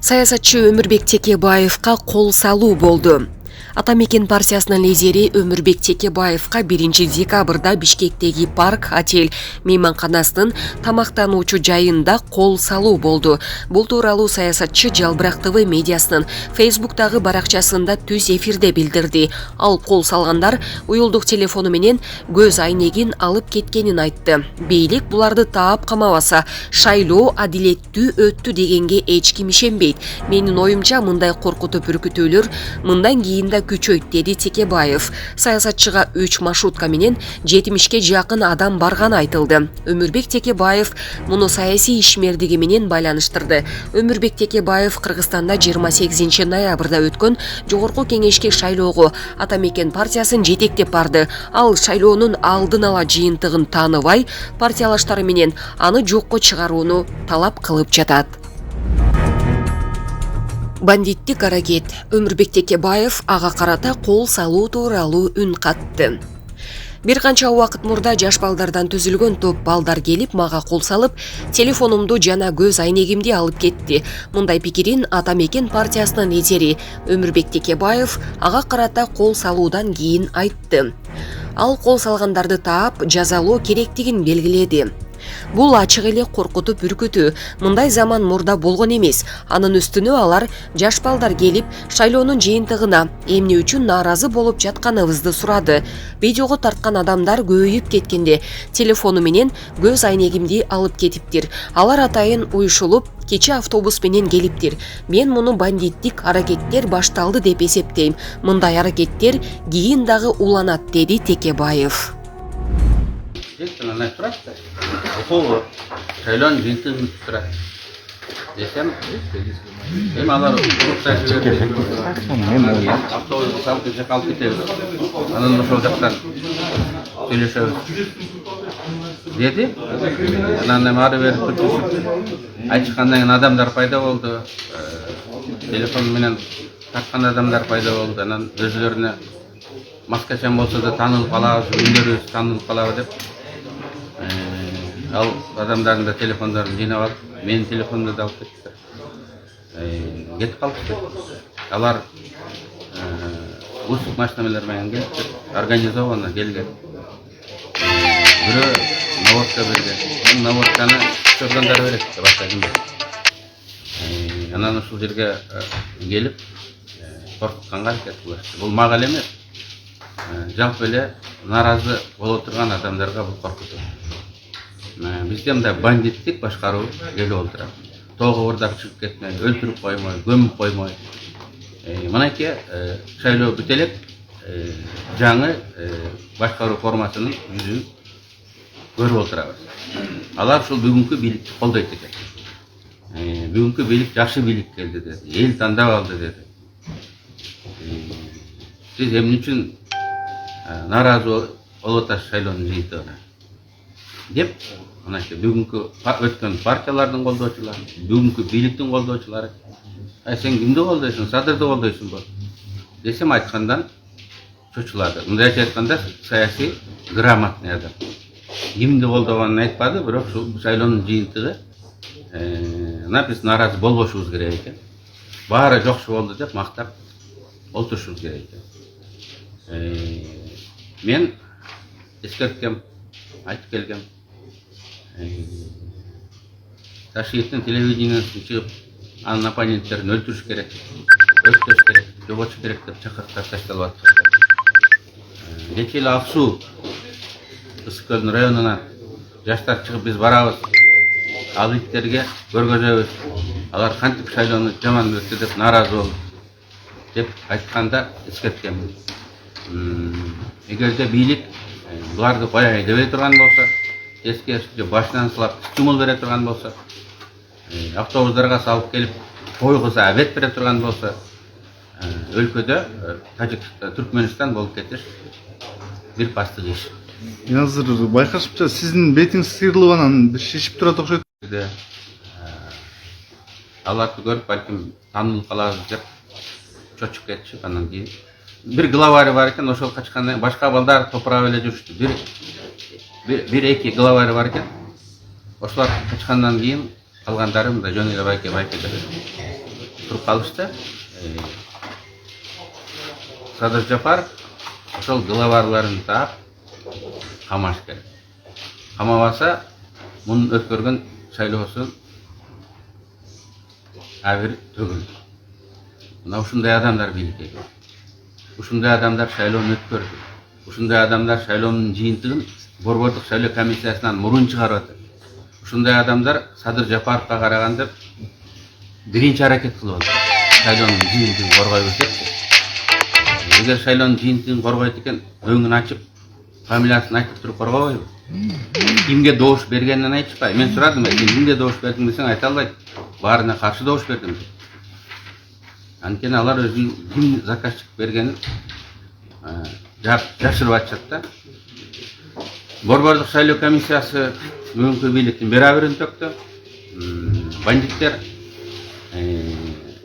Саясатчы Өмүрбек Текебаевка кол салуу болду. Атамекен партиясынын лидери Өмүрбек Текебаевка 1 декабрда Бишкектеги парк отель мейманканасынын тамактануучу жайында кол салуу болду. Бул тууралуу саясатчы Жалбырак ТВ медиасынын Фейсбуктагы баракчасында түз эфирде билдирди. Ал кол салгандар уюлдук телефону менен көз айнегин алып кеткенин айтты. Бийлик буларды таап камабаса, шайлоо адилеттүү өттү дегенге эч ким ишенбейт. Менин оюмча мындай коркутуп үркүтүүлөр мындан кийин да күчөйт, деди Текебаев. Саясатчыга 3 маршрутка менен 70ке жакын адам барганы айтылды. Өмүрбек Текебаев муну саясий ишмердиги менен байланыштырды. Өмүрбек Текебаев Кыргызстанда 28 ноябрда өткөн жогорку кеңешке шайлоого Атамекен партиясын жетектеп барды. Ал шайлоонун алдын ала жыйынтыгын тааныбай, партиялаштары менен аны жокко чыгарууну талап кылып жатат. Бандиттик аракет. Өмүрбек Текебаев ага карата кол салуу тууралуу үн катты. Бир канча убакыт мурда жаш балдардан түзүлгөн топ балдар келип мага кол салып, телефонумду жана көз айнегимди алып кетти. Мындай пикирин Атамекен партиясынын лидери Өмүрбек Текебаев ага карата кол салуудан кийин айтты. Ал кол салгандарды таап, жазалоо керектигин белгиледи. Бул ачык эле коркутуп үркүтүү. Мындай заман мурда болгон эмес. Анын үстүнө алар жаш балдар келип, шайлоонун жыйынтыгына эмне үчүн нааразы болуп жатканыбызды сурады. Видеого тарткан адамдар көбөйүп кеткенде телефону менен көз айнегимди алып кетиптир. Алар атайын уюшулуп, кече автобус менен келиптир. Мен муну бандиттик аракеттер башталды деп эсептейм. Мындай аракеттер кийин дагы уланат, деди Текебаев. Окуу шайлоонун жыйынтыгын турат десем, эми алар автобус салып жака алып кетебиз, анан ошол жактан сүйлөшөбүз деди. Анан эми ары бери бүтүшүп айтышкандан кийин адамдар пайда болду, телефон менен тарткан адамдар пайда болду. Анан өзүлөрүнө маскачан болсо да таанылып калабыз, үндөрүбүз таанылып калабы деп ал адамдардын да телефондорун жыйнап алып, менин телефонумду да алып кетти. Кетип калыптыр. Алар узкий машиналар менен келип, организованно келген. Бирөө наводка берген. Наводканы чордондар берет, башка ким берет. Анан ушул жерге келип, коркутканга аракет кылышты. Бул мага эле эмес, жалпы эле нааразы боло турган адамдарга бул коркутуу. Бизде мындай бандиттик башкаруу келип отурат. Тоого урдап чыгып кетмей, өлтүрүп коймой, көмүп коймой. Мынакей шайлоо бүтө элек жаңы башкаруу формасынын жүзүн көрүп отурабыз. Алар ушул бүгүнкү бийликти колдойт экен. Бүгүнкү бийлик жакшы бийлик келди деди, эл тандап алды деди. Сиз эмне үчүн нааразы болуп атасыз шайлоонун жыйынтыгына деп, мынакей бүгүнкү өткөн партиялардын колдоочулары, бүгүнкү бийликтин колдоочулары, сен кимди колдойсуң, Садырды колдойсуңбу десем, айткандан чочулады. Мындайча айтканда, саясий грамотный адам. Кимди колдогонун айтпады, бирок ушул шайлоонун жыйынтыгы биз нааразы болбошубуз керек экен. Баары жокчу болду деп мактап олтурушубуз керек экен. Мен эскерткем, айтып келгем. Ташкенттин телевидениесине чыгып, анын оппоненттерин өлтүрүш керек, өрттөш керек, жоготуш керек деп чакырыктар ташталып атышат. Кечээ эле Ак Суу Ысык Көлдүн районунан жаштар чыгып, биз барабыз, ал иттерге көргөзөбүз, алар кантип шайлоону жаман өттү деп нааразы болду деп айтканда эскерткем. Эгерде бийлик буларды кояй дебей турган болсо, тескерисинче башынан сылап стимул бере турган болсо, автобустарга салып келип койгуза абед бере турган болсо, өлкөдө Түркмөнстан болуп кетиш бир пастык иш. Азыр байкашымча сиздин бетиңиз сыйрылып анан шишип турат окшойт. Аларды көрүп балким таанылып калабыз деп чочуп кетишип, анан кийин бир главарь бар экен, ошол качканда башка балдар топурап эле жүрүштү. Бир эки главарь бар экен. Ошолар качкандан кийин калгандары мындай жөн эле байке деп туруп калышты. Садыр Жапаров ошол главарларын таап камаш керек. Камабаса мунун өткөргөн шайлоосун абир төгүлдү. Мына ушундай адамдар бийликке келди. Ушундай адамдар шайлоону өткөрдү. Ушундай адамдар шайлоонун жыйынтыгын Борбордук шайлоо комиссиясынан мурун чыгарып атат. Ушундай адамдар Садыр Жапаровго караганда биринчи аракет кылып атат. Шайлоонун жыйынтыгын коргойбуз деп. Эгер шайлоонун жыйынтыгын коргойт экен, өңүн ачып, фамилиясын айтып туруп коргобойбу? Кимге добуш бергенин айтышпай. Мен сурадым, кимге добуш бердиң десең айта албайт. Баарына каршы добуш бердим. Анткени алар өзүнүн ким заказчик бергенин жашырып атышат да. Борбордук шайлоо комиссиясы мөңкү бийликтин бераберин төктү. Бандиттер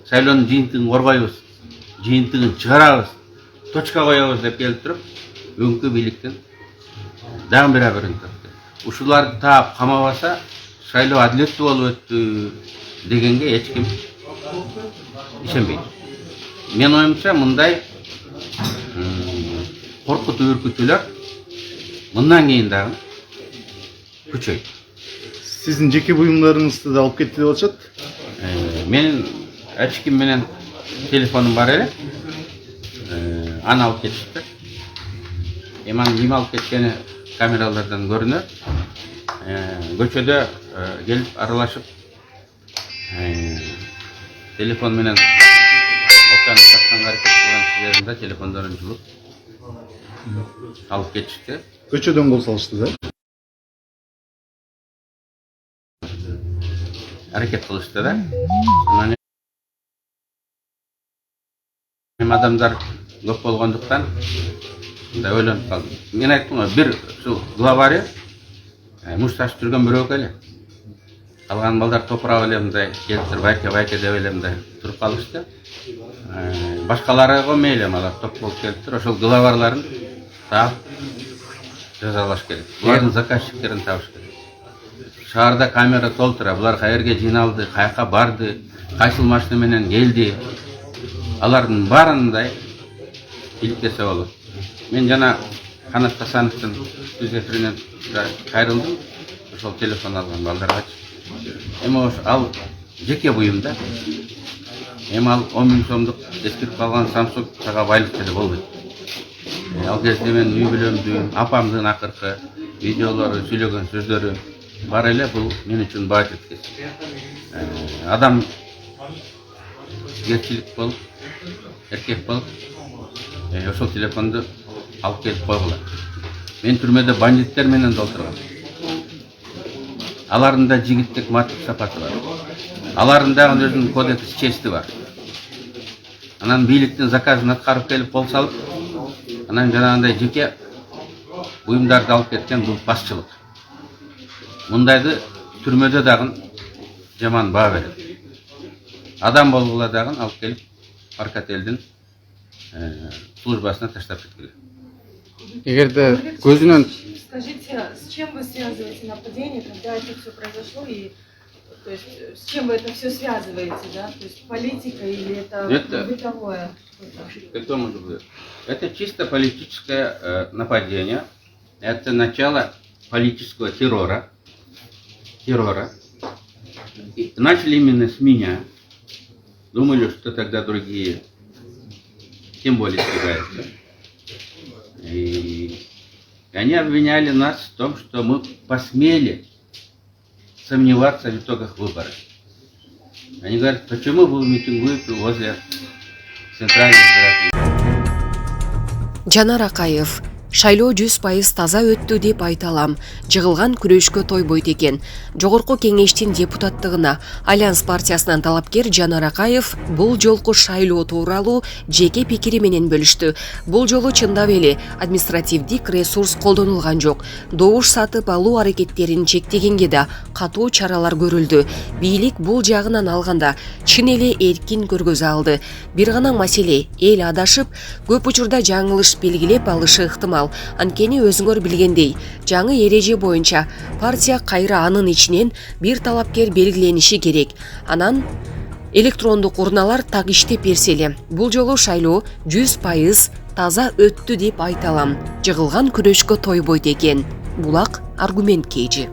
шайлоонун жыйынтыгын коргойбуз, жыйынтыгын чыгарабыз, точка коебуз деп келип туруп, мөңкү бийликтин дагы бераберин төктү. Ушуларды таап камабаса, шайлоо адилеттүү болуп өттү дегенге эч ким ишенбейт. Мен оюмча мындай коркутуу үркүтүүлөр мындан кийин дагы күчөйт. Сиздин жеке буюмдарыңызды да алып кетти деп атышат. Менин ачким менен телефонум бар эле. Аны алып кетишти. Анын ким алып кеткени камералардан көрүнөт. Көчөдө келип аралашып телефон менен оканы сатканга аракет кылган кишилердин телефондорун жулуп алып кетишти. Көчөдөн кол салышты да. Аракет кылышты да. Анан адамдар көп болгондуктан да ойлонуп калдым. Мен айттым го, бир ушул главарь мушташ жүргөн бирөө эле. Калган балдар топурап эле мындай келиптир, байке деп эле мындай туруп калышты. Башкаларга мейли, алар топ болуп келиптир. Ошол главарларын таап жазалаш керек. Булардын заказчиктерин табыш керек. Шаарда камера толтура, булар каерге жыйналды, каяка барды, кайсыл машина менен келди. Алардын баарындай иликтесе болот. Мен жана Канат Касановдун түз эфиринен кайрылдым. Ошол телефон алган балдарга. Эми ал жеке буюм да. Эми ал 10 000 сомдук эскирип калган Samsung сага байлык деле болбойт. Ал кезде мен үй бүлөмдү, апамдын акыркы видеолору, сүйлөгөн сөздөрү бар эле, бул мен үчүн баа жеткес. Адам еркилик болуп, эркек болуп, ошол телефонду алып келип койгула. Мен түрмөдө бандиттер менен толтургам. Алардын да жигиттик матып сапаты бар. Алардын дагы өзүнүн кодекс чести бар. Анан бийликтин заказын аткарып келип кол салып, анан жанагындай жеке буюмдарды алып кеткен бул басчылык. Мындайды түрмөдө дагы жаман баа берет. Адам болгула дагы алып келип Аркателдин службасына таштап кеткиле. Эгерде көзүнөн Скажите, с чем вы связываете нападение, когда это все произошло, и то есть с чем вы это все связываете, да? То есть политика или это бытовое? Это может быть. Это чисто политическое нападение. Это начало политического террора. И начали именно с меня. Думали, что тогда другие тем более испугаются. И они обвиняли нас в том, что мы посмели сомневаться в итогах выборов. Они говорят, почему вы митингуете возле центральной избирательной. Жанар Акаев, Шайлоо 100% таза өттү деп айта алам. Жыгылган күрөшкө тойбойт экен. Жогорку кеңештин депутаттыгына Альянс партиясынан талапкер Жанар Акаев бул жолку шайлоо тууралуу жеке пикири менен бөлүштү. Бул жолу чындап эле административдик ресурс колдонулган жок. Добуш сатып алуу аракеттерин чектегенге да катуу чаралар көрүлдү. Бийлик бул жагынан алганда чын эле эркин көргөзө алды. Бир гана маселе эл адашып, көп учурда жаңылыш белгилеп алышы ыктымал. Анткени өзүңөр билгендей, жаңы эреже боюнча партия кайра анын ичинен бир талапкер белгилениши керек. Анан электрондук урналар так иштеп берсе эле. Бул жолу шайлоо 100% таза өттү деп айта алам. Жыгылган күрөшкө тойбойт экен. Булак аргумент кейжи.